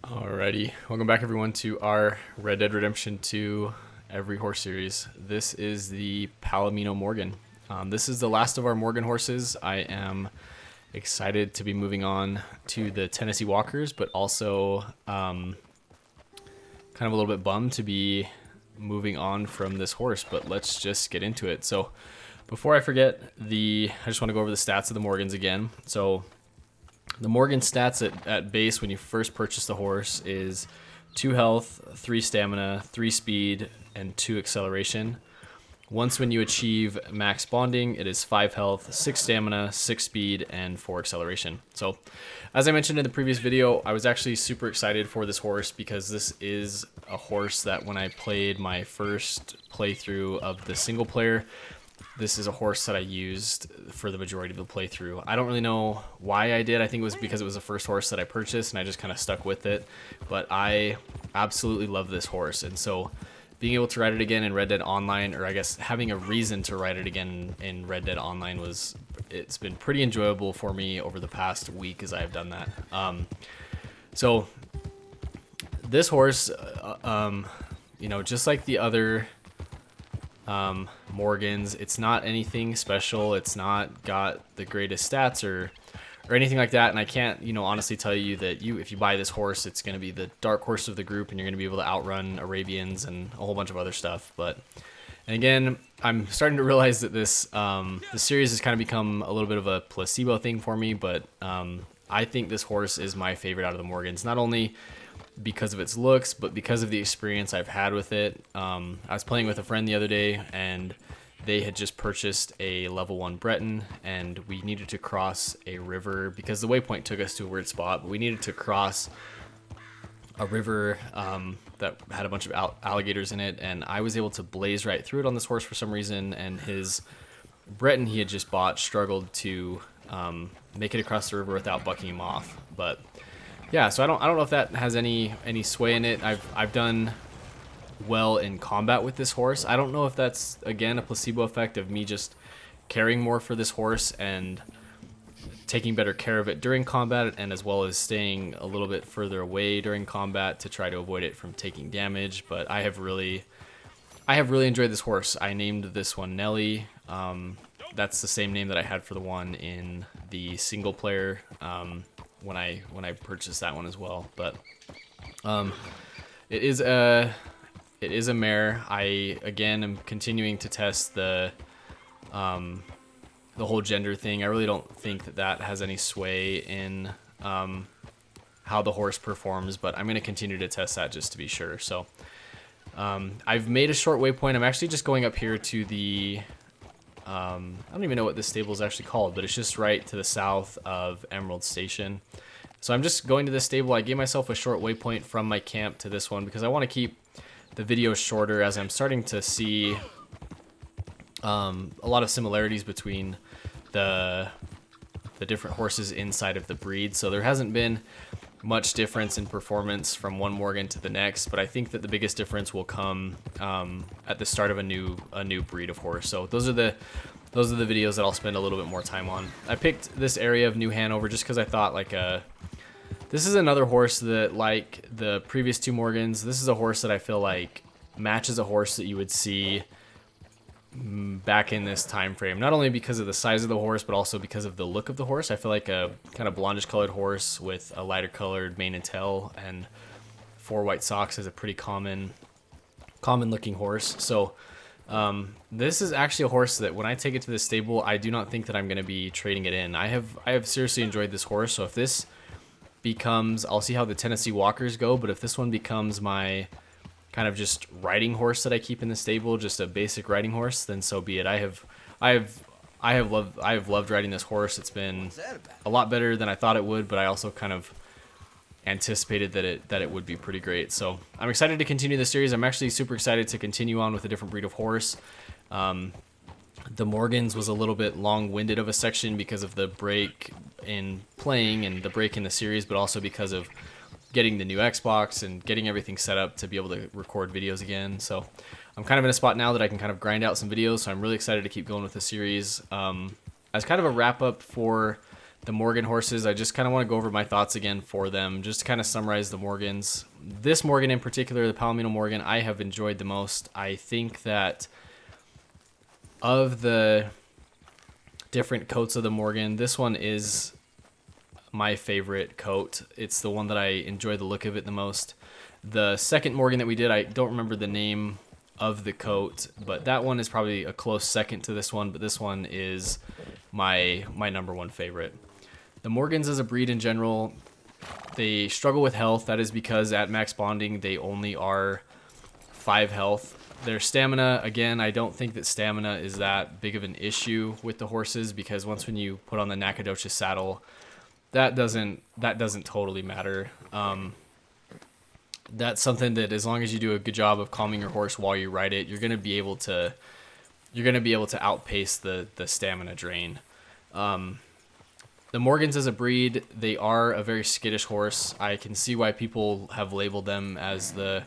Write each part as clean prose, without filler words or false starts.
Alrighty, welcome back everyone to our Red Dead Redemption 2 Every Horse series. This is the Palomino Morgan. This is the last of our Morgan horses. I am excited to be moving on to the Tennessee Walkers, but also kind of a little bit bummed to be moving on from this horse, but let's just get into it. So before I forget, I just want to go over the stats of the Morgans again. So the Morgan stats at base when you first purchase the horse is 2 health, 3 stamina, 3 speed, and 2 acceleration. Once when you achieve max bonding, it is 5 health, 6 stamina, 6 speed, and 4 acceleration. So as I mentioned in the previous video, I was actually super excited for this horse because this is a horse that when I played my first playthrough of the single player, this is a horse that I used for the majority of the playthrough. I don't really know why I did. I think it was because it was the first horse that I purchased and I just kind of stuck with it. But I absolutely love this horse. And so being able to ride it again in Red Dead Online, or I guess having a reason to ride it again in Red Dead Online, it's been pretty enjoyable for me over the past week as I've done that. So this horse, just like the other Morgans, it's not anything special. It's not got the greatest stats or anything like that. And I can't, honestly tell you that if you buy this horse, it's going to be the dark horse of the group and you're going to be able to outrun Arabians and a whole bunch of other stuff. And again, I'm starting to realize that the series has kind of become a little bit of a placebo thing for me, but I think this horse is my favorite out of the Morgans, not only because of its looks, but because of the experience I've had with it. I was playing with a friend the other day and they had just purchased a level 1 Breton and we needed to cross a river because the waypoint took us to a weird spot, but we needed to cross a river that had a bunch of alligators in it, and I was able to blaze right through it on this horse for some reason, and his Breton he had just bought struggled to make it across the river without bucking him off. But yeah, so I don't know if that has any sway in it. I've done well in combat with this horse. I don't know if that's again a placebo effect of me just caring more for this horse and taking better care of it during combat, and as well as staying a little bit further away during combat to try to avoid it from taking damage. But I have really enjoyed this horse. I named this one Nelly. That's the same name that I had for the one in the single player when I purchased that one as well. But it is a mare. I again am continuing to test the whole gender thing. I really don't think that has any sway in how the horse performs, but I'm going to continue to test that just to be sure. So I've made a short waypoint. I'm actually just going up here to the I don't even know what this stable is actually called, but it's just right to the south of Emerald Station. So I'm just going to this stable. I gave myself a short waypoint from my camp to this one because I want to keep the video shorter, as I'm starting to see a lot of similarities between the different horses inside of the breed. So there hasn't been much difference in performance from one Morgan to the next, but I think that the biggest difference will come at the start of a new breed of horse. So those are the videos that I'll spend a little bit more time on. I picked this area of New Hanover just because I thought this is another horse that, like the previous 2 Morgans, this is a horse that I feel like matches a horse that you would see back in this time frame, not only because of the size of the horse, but also because of the look of the horse. I feel like a kind of blondish colored horse with a lighter colored mane and tail and 4 white socks is a pretty common looking horse. So this is actually a horse that when I take it to the stable, I do not think that I'm going to be trading it in. I have seriously enjoyed this horse. So if this becomes, I'll see how the Tennessee Walkers go, but if this one becomes my kind of just riding horse that I keep in the stable, just a basic riding horse, then so be it. I have loved riding this horse. It's been a lot better than I thought it would, but I also kind of anticipated that it would be pretty great. So I'm excited to continue the series. I'm actually super excited to continue on with a different breed of horse. The Morgans was a little bit long-winded of a section because of the break in playing and the break in the series, but also because of getting the new Xbox and getting everything set up to be able to record videos again. So I'm kind of in a spot now that I can kind of grind out some videos, so I'm really excited to keep going with the series. As kind of a wrap up for the Morgan horses, I just kind of want to go over my thoughts again for them, just to kind of summarize the Morgans. This Morgan in particular, the Palomino Morgan, I have enjoyed the most. I think that of the different coats of the Morgan, this one is my favorite coat. It's the one that I enjoy the look of it the most. The second Morgan that we did, I don't remember the name of the coat, but that one is probably a close second to this one, but this one is my number one favorite. The Morgans as a breed in general, they struggle with health. That is because at max bonding, they only are 5 health. Their stamina, again, I don't think that stamina is that big of an issue with the horses, because when you put on the Nacogdoches saddle, that doesn't totally matter. That's something that, as long as you do a good job of calming your horse while you ride it, you're gonna be able to outpace the stamina drain. The Morgans as a breed, they are a very skittish horse. I can see why people have labeled them as the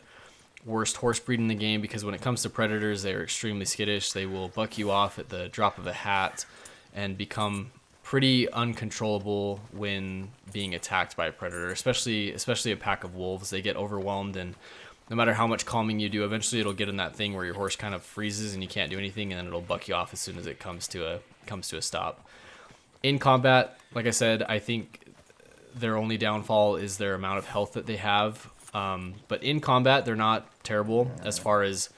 worst horse breed in the game, because when it comes to predators, they are extremely skittish. They will buck you off at the drop of a hat and become pretty uncontrollable when being attacked by a predator, especially a pack of wolves. They get overwhelmed, and no matter how much calming you do, eventually it'll get in that thing where your horse kind of freezes and you can't do anything, and then it'll buck you off as soon as it comes to a stop. In combat, like I said, I think their only downfall is their amount of health that they have. But in combat, they're not terrible as far as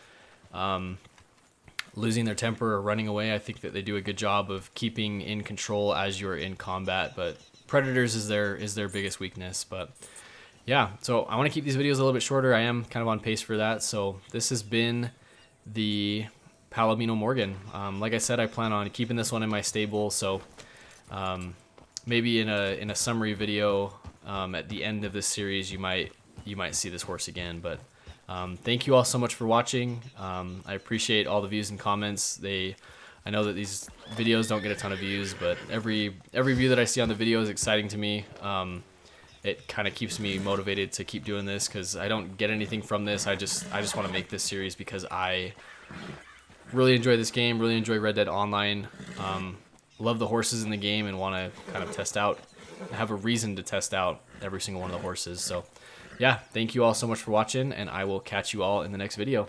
losing their temper or running away. I think that they do a good job of keeping in control as you're in combat, but predators is their biggest weakness. But yeah, so I want to keep these videos a little bit shorter. I am kind of on pace for that. So this has been the Palomino Morgan. Like I said, I plan on keeping this one in my stable. So maybe in a summary video at the end of this series, you might see this horse again. But thank you all so much for watching. I appreciate all the views and comments. I know that these videos don't get a ton of views, but every view that I see on the video is exciting to me. It kind of keeps me motivated to keep doing this, because I don't get anything from this. I just want to make this series because I really enjoy this game, really enjoy Red Dead Online. Love the horses in the game and want to kind of have a reason to test out every single one of the horses. So yeah, thank you all so much for watching, and I will catch you all in the next video.